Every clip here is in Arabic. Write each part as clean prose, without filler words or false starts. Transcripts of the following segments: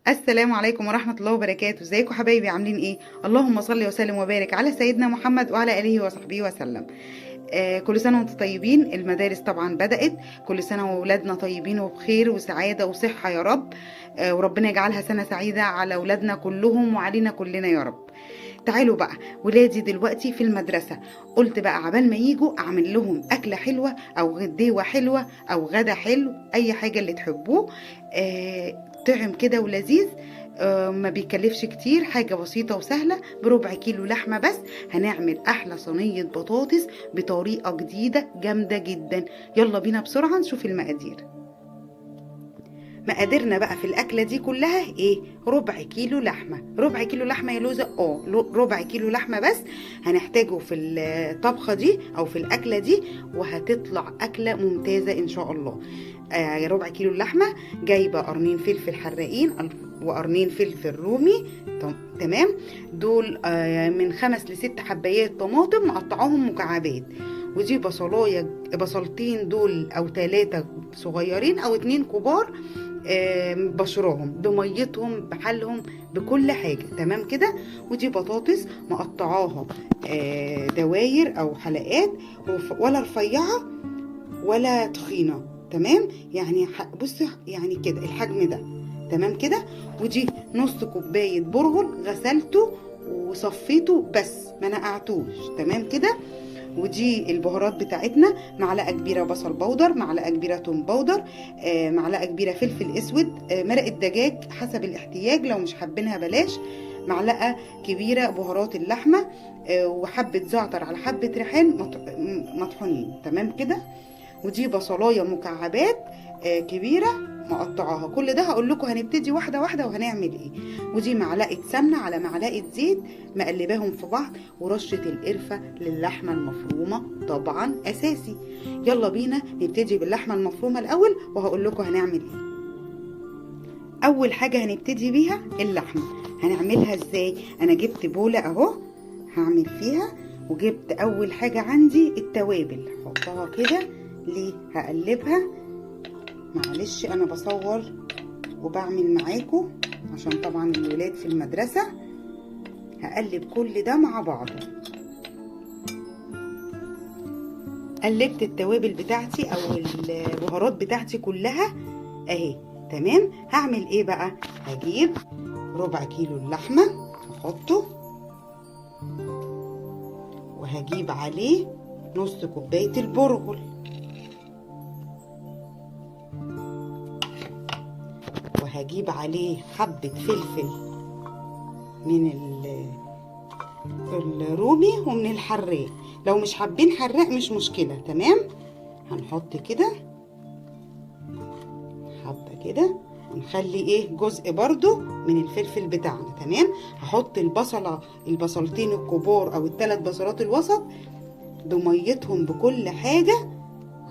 السلام عليكم ورحمة الله وبركاته. ازيكم حبايبي؟ عاملين ايه؟ اللهم صل وسلم وبارك على سيدنا محمد وعلى آله وصحبه وسلم. كل سنة وانتم طيبين. المدارس طبعا بدأت. كل سنة وولادنا طيبين وبخير وسعادة وصحة يا رب. وربنا يجعلها سنة سعيدة على ولادنا كلهم وعلينا كلنا يا رب. تعالوا بقى، ولادي دلوقتي في المدرسة. قلت بقى عبال ما يجوا اعمل لهم أكلة حلوة او غديوة حلوة او غدا حلو، اي حاجة اللي تحبوه. طعم كده ولذيذ. ما بيكلفش كتير، حاجة بسيطة وسهلة. بربع كيلو لحمة بس هنعمل أحلى صينية بطاطس بطريقة جديدة جامدة جدا. يلا بينا بسرعة نشوف المقادير. مقاديرنا بقى في الأكلة دي كلها ايه؟ ربع كيلو لحمة. ربع كيلو لحمة يا لوزة؟ ربع كيلو لحمة بس هنحتاجه في الطبخة دي أو في الأكلة دي، وهتطلع أكلة ممتازة إن شاء الله. ربع كيلو اللحمة. جايبة قرنين فلفل حراقين وقرنين فلفل رومي. تمام. دول من 5 ل6 حبايات طماطم مقطعاهم مكعبات. ودي بصلتين دول او 3 صغيرين او 2 كبار، بشرهم بميتهم بحالهم بكل حاجة. تمام كده. ودي بطاطس مقطعاها دواير او حلقات، ولا رفيعة ولا تخينة. تمام. يعني بصي يعني كده الحجم ده. تمام كده. ودي نص كوباية برغل غسلته وصفيته بس ما نقعتوش. تمام كده. ودي البهارات بتاعتنا: معلقه كبيره بصل بودر، معلقه كبيره توم بودر، معلقه كبيره فلفل اسود، مرقه دجاج حسب الاحتياج، لو مش حابينها بلاش، معلقه كبيره بهارات اللحمه، وحبه زعتر على حبه ريحان مطحونين. تمام كده. ودي بصلايه مكعبات كبيره مقطعاها. كل ده هقول لكم هنبتدي واحده واحده وهنعمل ايه. ودي معلقه سمنه على معلقه زيت مقلباهم في بعض، ورشه القرفه للحمه المفرومه طبعا اساسي. يلا بينا نبتدي باللحمه المفرومه الاول وهقول لكم هنعمل ايه. اول حاجه هنبتدي بيها اللحمه. هنعملها ازاي؟ انا جبت بوله اهو هعمل فيها، وجبت اول حاجه عندي التوابل هحطها كده. ليه؟ هقلبها. معلش انا بصور وبعمل معاكم عشان طبعا الولاد في المدرسة. هقلب كل ده مع بعضه. قلبت التوابل بتاعتي او البهارات بتاعتي كلها اهي. تمام. هعمل ايه بقى؟ هجيب ربع كيلو اللحمة هحطه، وهجيب عليه نص كوباية البرغل، وهجيب عليه حبة فلفل من الرومي ومن الحراق. لو مش حابين حراق مش مشكلة. تمام. هنحط كده حبة كده، ونخلي ايه جزء برضو من الفلفل بتاعنا. تمام. هحط البصلتين الكبار او ال3 بصلات الوسط بميتهم بكل حاجة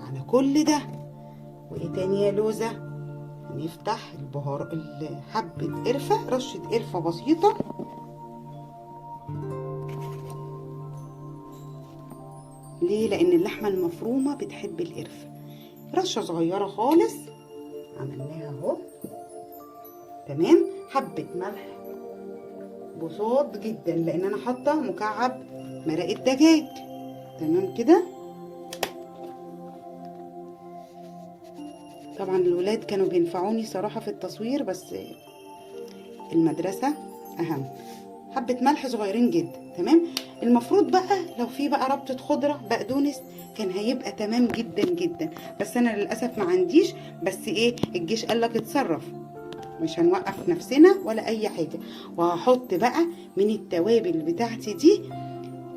على كل ده. وايه تاني يا لوزة؟ نفتح حبة قرفة، رشة قرفة بسيطة. ليه؟ لأن اللحمة المفرومة بتحب القرفة. رشة صغيرة خالص عملناها اهو. تمام. حبة ملح بساط جدا لأن أنا حاطة مكعب مرقة دجاج. تمام كده. طبعا الولاد كانوا بينفعوني صراحة في التصوير، بس المدرسة أهم. حبة ملح صغيرين جدا. تمام. المفروض بقى لو في بقى ربطة خضرة بقدونس كان هيبقى تمام جدا جدا، بس أنا للأسف ما عنديش. بس إيه، الجيش قالك اتصرف، مش هنوقف نفسنا ولا أي حاجة. وهحط بقى من التوابل بتاعتي دي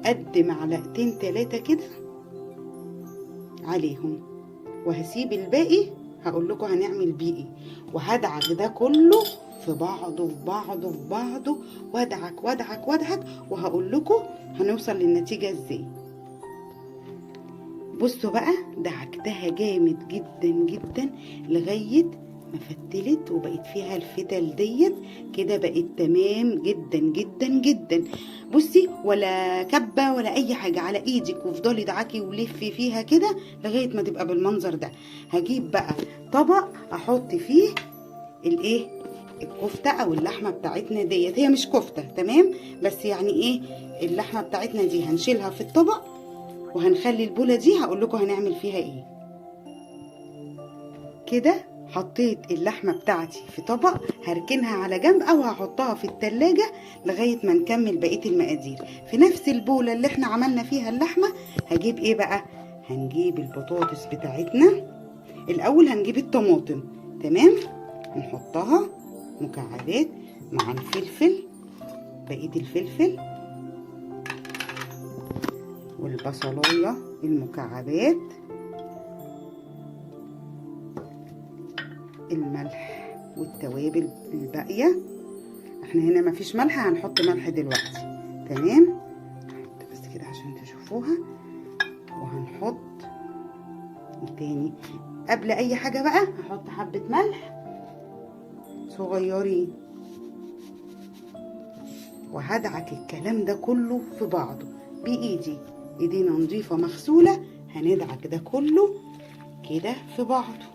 قد معلقتين 3 كده عليهم، وهسيب الباقي هقول لكم هنعمل بيه ايه. وهدعك ده كله في بعضه في بعضه في بعضه، وادعك وادعك وادعك، وهقول لكم هنوصل للنتيجة ازاي. بصوا بقى، دعكتها جامد جدا جدا لغاية ما فتلت وبقت فيها الفتل ديت كده. بقت تمام جدا جدا جدا. بصي، ولا كبه ولا اي حاجه، على ايدك وافضلي دعكي ولفي فيها كده لغايه ما تبقى بالمنظر ده. هجيب بقى طبق احط فيه الايه الكفته او اللحمه بتاعتنا ديت، هي مش كفته تمام، بس يعني ايه، اللحمه بتاعتنا دي هنشيلها في الطبق، وهنخلي البوله دي هقول لكم هنعمل فيها ايه. كده حطيت اللحمه بتاعتي في طبق، هركنها على جنب او هحطها في التلاجة لغايه ما نكمل بقيه المقادير. في نفس البوله اللي احنا عملنا فيها اللحمه هجيب ايه بقى، هنجيب البطاطس بتاعتنا. الاول هنجيب الطماطم تمام، هنحطها مكعبات مع الفلفل، بقيه الفلفل والبصلايه المكعبات، الملح والتوابل الباقيه. احنا هنا مفيش ملح، هنحط ملح دلوقتي تمام، نحط بس كده عشان تشوفوها. وهنحط تاني قبل اي حاجه بقى هحط حبه ملح صغيرين، وهدعك الكلام ده كله في بعضه بايدي، ايدينا نظيفه مغسوله، هندعك ده كله كده في بعضه.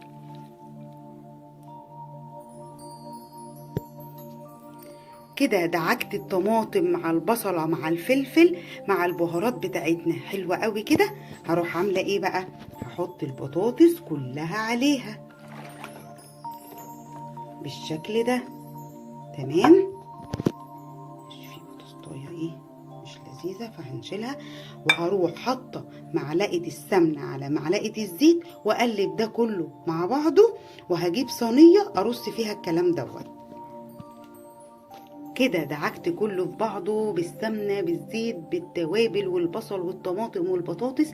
كده دعكت الطماطم مع البصله مع الفلفل مع البهارات بتاعتنا حلوه قوي كده. هروح عامله ايه بقى، هحط البطاطس كلها عليها بالشكل ده تمام. في بطاطسايه ايه مش لذيذه فهنشيلها، وهروح حاطه معلقه السمنه على معلقه الزيت واقلب ده كله مع بعضه، وهجيب صينيه ارص فيها الكلام دوت. كده دعكت كله في بعضه بالسمنه بالزيت بالتوابل والبصل والطماطم والبطاطس،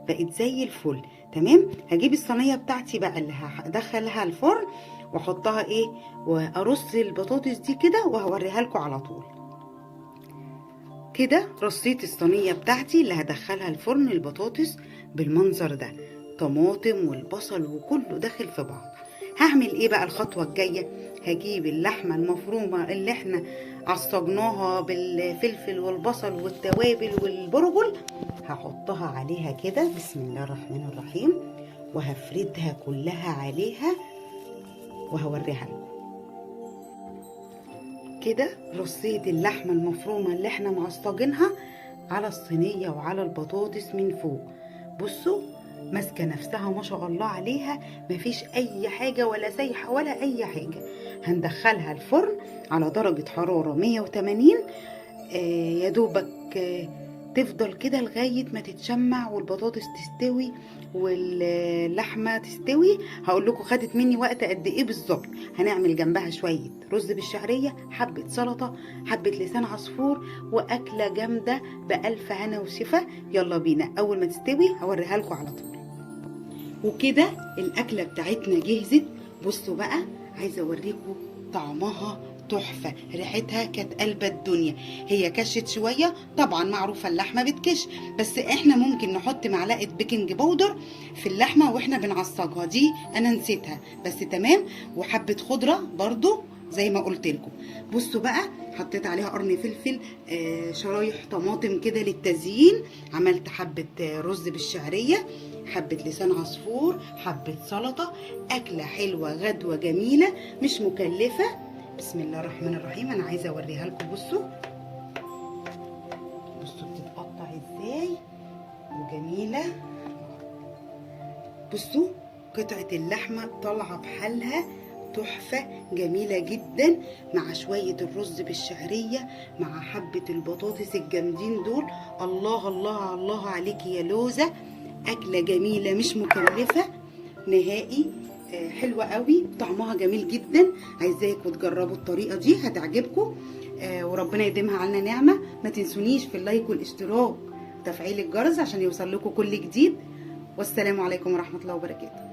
بقت زي الفل تمام. هجيب الصينيه بتاعتي بقى اللي هدخلها الفرن واحطها ايه، وارص البطاطس دي كده وهوريها لكم على طول. كده رصيت الصينيه بتاعتي اللي هدخلها الفرن البطاطس بالمنظر ده، طماطم والبصل وكله داخل في بعض. هعمل ايه بقى الخطوه الجايه، هجيب اللحمه المفرومه اللي احنا عصجناها بالفلفل والبصل والتوابل والبرغل، هحطها عليها كده بسم الله الرحمن الرحيم، وهفردها كلها عليها وهوريها لكم. كده رصيت اللحمه المفرومه اللي احنا معصجينها على الصينيه وعلى البطاطس من فوق، بصوا ماسكه نفسها ما شاء الله عليها، مفيش اي حاجه ولا سايحه ولا اي حاجه. هندخلها الفرن على درجه حراره 180، يا دوبك تفضل كده لغايه ما تتشمع والبطاطس تستوي واللحمه تستوي. هقول لكم خدت مني وقت قد ايه بالظبط. هنعمل جنبها شويه رز بالشعريه، حبه سلطه، حبه لسان عصفور، واكله جامده بالف هنا وشفا. يلا بينا اول ما تستوي هوريها لكم على طول. وكده الاكله بتاعتنا جهزت. بصوا بقى عايزه اوريكم طعمها تحفه، ريحتها كانت قلب الدنيا. هي كشت شويه طبعا، معروفه اللحمه بتكش، بس احنا ممكن نحط معلقه بيكنج باودر في اللحمه واحنا بنعصجها، دي انا نسيتها بس تمام. وحبه خضره برضو زي ما قلت لكم. بصوا بقى حطيت عليها قرن فلفل، شرايح طماطم كده للتزيين، عملت حبه رز بالشعريه، حبه لسان عصفور، حبه سلطه، اكله حلوه غدوه جميله مش مكلفه. بسم الله الرحمن الرحيم. انا عايزه اوريها لكم، بصوا بصوا بتتقطع ازاي وجميله. بصوا قطعه اللحمه طالعه بحالها تحفه جميله جدا، مع شويه الرز بالشعريه مع حبه البطاطس الجامدين دول. الله الله الله عليكي يا لوزه، اكله جميله مش مكلفه نهائي، حلوه قوي طعمها جميل جدا. عايزاكم تجربوا الطريقه دي هتعجبكم، وربنا يديمها علينا نعمه. ما تنسونيش في اللايك والاشتراك وتفعيل الجرس عشان يوصل لكم كل جديد. والسلام عليكم ورحمه الله وبركاته.